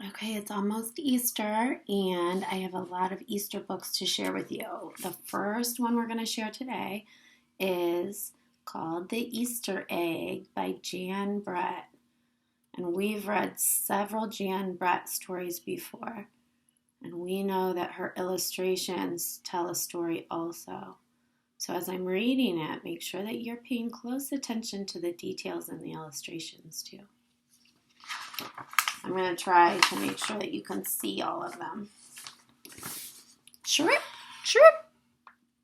Okay, it's almost Easter, and I have a lot of Easter books to share with you. The first one we're going to share today is called The Easter Egg by Jan Brett. And we've read several Jan Brett stories before, and we know that her illustrations tell a story also. So as I'm reading it, make sure that you're paying close attention to the details in the illustrations too. I'm going to try to make sure that you can see all of them. Chirp, chirp.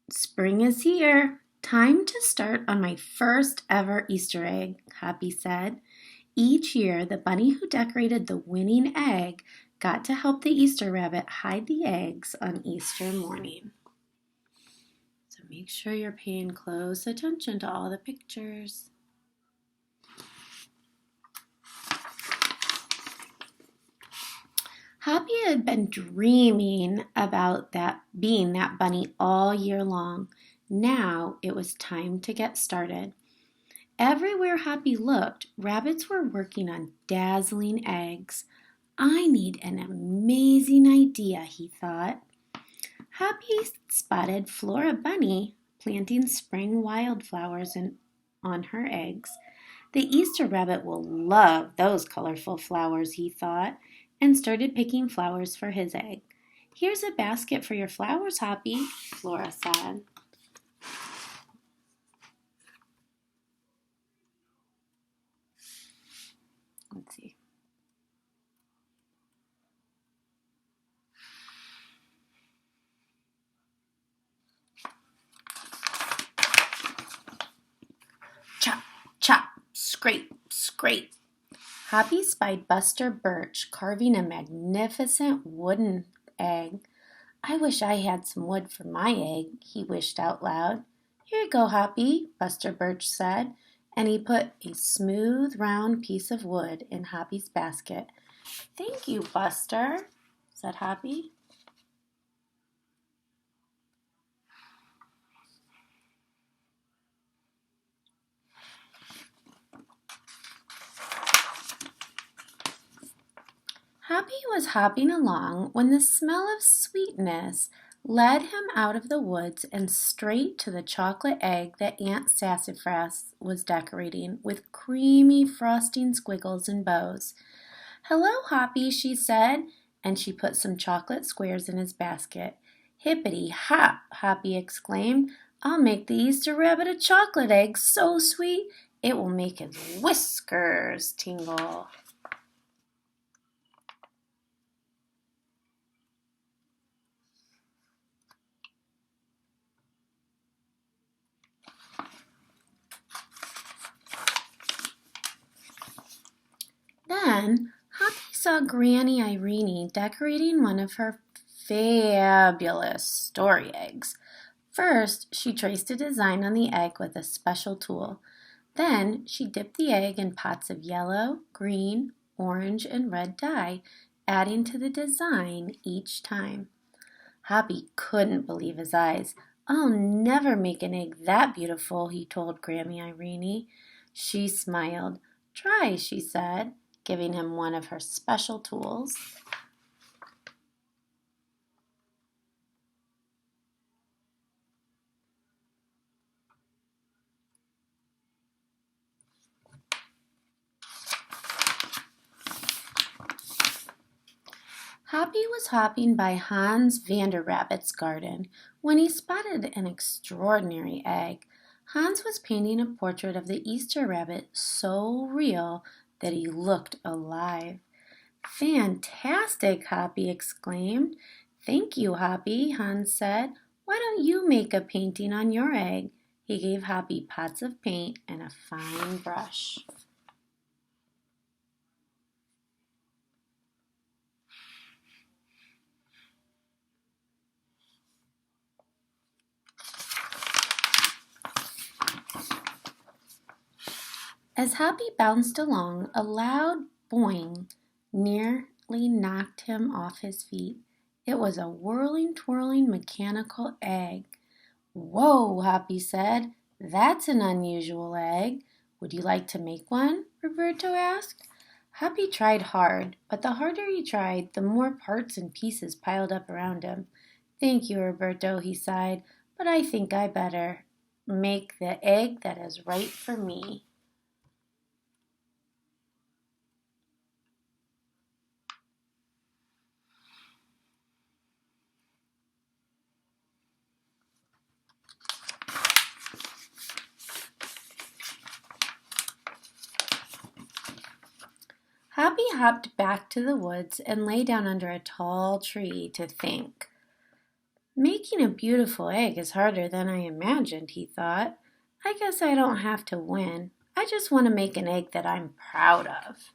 Spring is here. Time to start on my first ever Easter egg, Happy said. Each year, the bunny who decorated the winning egg got to help the Easter rabbit hide the eggs on Easter morning. So make sure you're paying close attention to all the pictures. Happy had been dreaming about being that bunny all year long. Now it was time to get started. Everywhere Happy looked, rabbits were working on dazzling eggs. I need an amazing idea, he thought. Happy spotted Flora Bunny planting spring wildflowers on her eggs. The Easter rabbit will love those colorful flowers, he thought, and started picking flowers for his egg. Here's a basket for your flowers, Happy, Flora said. Let's see. Chop, chop, scrape, scrape. Happy spied Buster Birch carving a magnificent wooden egg. I wish I had some wood for my egg, he wished out loud. Here you go, Happy, Buster Birch said, and he put a smooth, round piece of wood in Happy's basket. Thank you, Buster, said Happy. Happy was hopping along when the smell of sweetness led him out of the woods and straight to the chocolate egg that Aunt Sassafras was decorating with creamy frosting squiggles and bows. Hello, Hoppy, she said, and she put some chocolate squares in his basket. Hippity hop, Hoppy exclaimed. I'll make the Easter rabbit a chocolate egg so sweet it will make his whiskers tingle. Then Hoppy saw Granny Irene decorating one of her fabulous story eggs. First, she traced a design on the egg with a special tool. Then she dipped the egg in pots of yellow, green, orange, and red dye, adding to the design each time. Hoppy couldn't believe his eyes. I'll never make an egg that beautiful, he told Granny Irene. She smiled. Try, she said, giving him one of her special tools. Hoppy was hopping by Hans Vanderrabbit's garden when he spotted an extraordinary egg. Hans was painting a portrait of the Easter rabbit so real that he looked alive. Fantastic, Hoppy exclaimed. Thank you, Hoppy, Hans said. Why don't you make a painting on your egg? He gave Hoppy pots of paint and a fine brush. As Hoppy bounced along, a loud boing nearly knocked him off his feet. It was a whirling, twirling mechanical egg. Whoa, Hoppy said. That's an unusual egg. Would you like to make one? Roberto asked. Happy tried hard, but the harder he tried, the more parts and pieces piled up around him. Thank you, Roberto, he sighed, but I think I better make the egg that is right for me. Happy hopped back to the woods and lay down under a tall tree to think. Making a beautiful egg is harder than I imagined, he thought. I guess I don't have to win. I just want to make an egg that I'm proud of.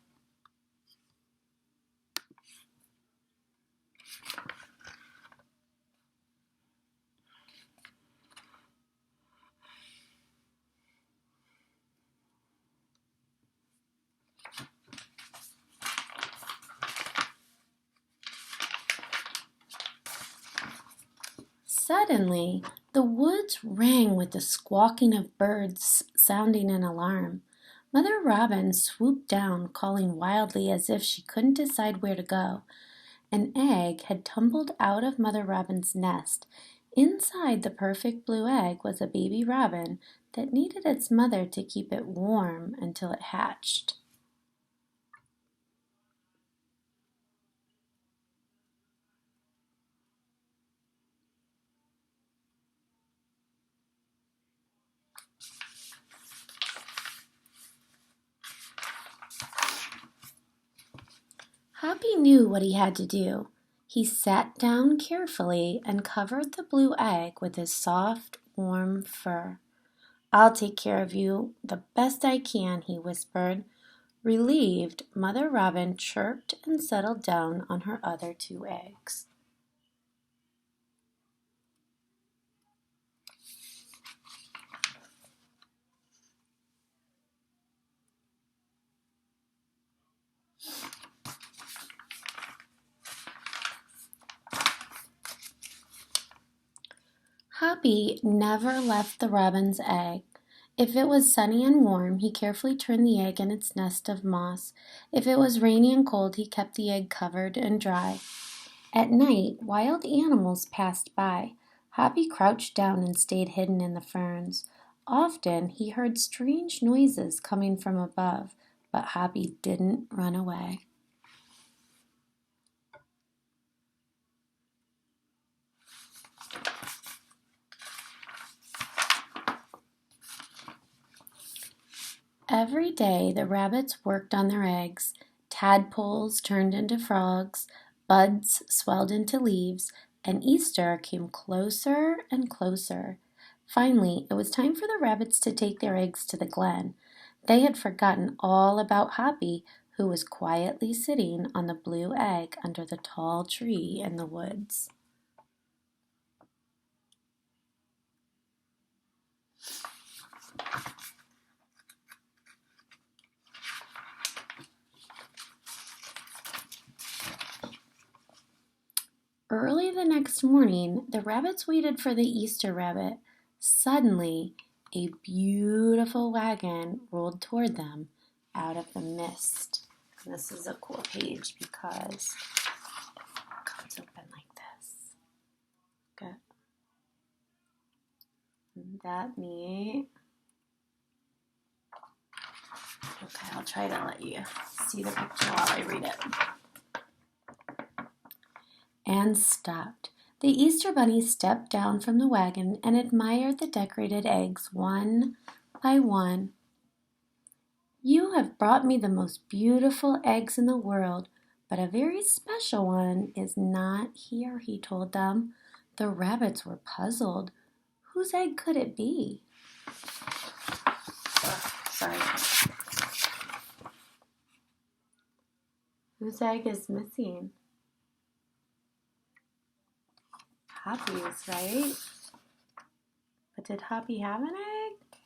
Suddenly, the woods rang with the squawking of birds sounding an alarm. Mother Robin swooped down, calling wildly as if she couldn't decide where to go. An egg had tumbled out of Mother Robin's nest. Inside the perfect blue egg was a baby robin that needed its mother to keep it warm until it hatched. Happy knew what he had to do. He sat down carefully and covered the blue egg with his soft, warm fur. I'll take care of you the best I can, he whispered. Relieved, Mother Robin chirped and settled down on her other two eggs. Happy never left the robin's egg. If it was sunny and warm, he carefully turned the egg in its nest of moss. If it was rainy and cold, he kept the egg covered and dry. At night, wild animals passed by. Happy crouched down and stayed hidden in the ferns. Often he heard strange noises coming from above, but Happy didn't run away. Every day the rabbits worked on their eggs. Tadpoles turned into frogs, buds swelled into leaves, and Easter came closer and closer. Finally, it was time for the rabbits to take their eggs to the glen. They had forgotten all about Happy, who was quietly sitting on the blue egg under the tall tree in the woods. Early the next morning, the rabbits waited for the Easter rabbit. Suddenly, a beautiful wagon rolled toward them out of the mist. And this is a cool page because it comes open like this. Good. Isn't that neat? Okay, I'll try to let you see the picture while I read it. Anne stopped. The Easter Bunny stepped down from the wagon and admired the decorated eggs one by one. You have brought me the most beautiful eggs in the world, but a very special one is not here, he told them. The rabbits were puzzled. Whose egg could it be? Sorry. Whose egg is missing? Happy's, right? But did Happy have an egg?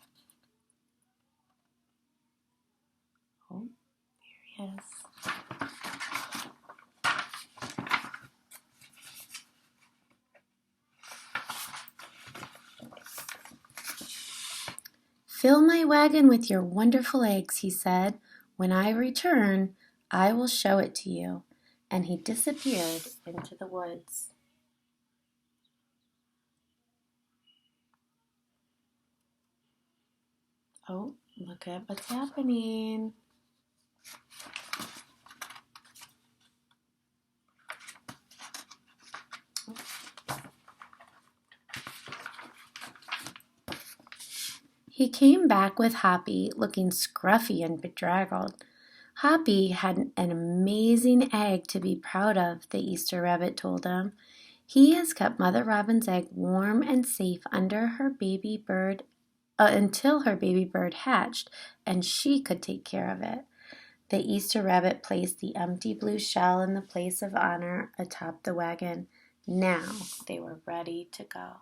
Oh, there he is. Fill my wagon with your wonderful eggs, he said. When I return, I will show it to you. And he disappeared into the woods. Oh, look at what's happening. He came back with Hoppy, looking scruffy and bedraggled. Hoppy had an amazing egg to be proud of, the Easter rabbit told him. He has kept Mother Robin's egg warm and safe under her baby bird until her baby bird hatched, and she could take care of it. The Easter rabbit placed the empty blue shell in the place of honor atop the wagon. Now they were ready to go.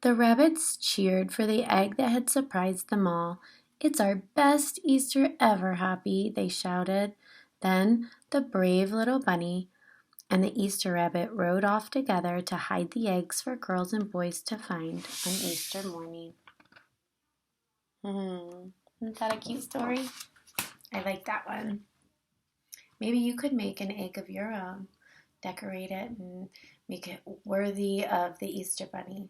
The rabbits cheered for the egg that had surprised them all. "It's our best Easter ever, Hoppy," they shouted. Then the brave little bunny and the Easter rabbit rode off together to hide the eggs for girls and boys to find on Easter morning. Isn't that a cute story? I like that one. Maybe you could make an egg of your own, decorate it, and make it worthy of the Easter bunny.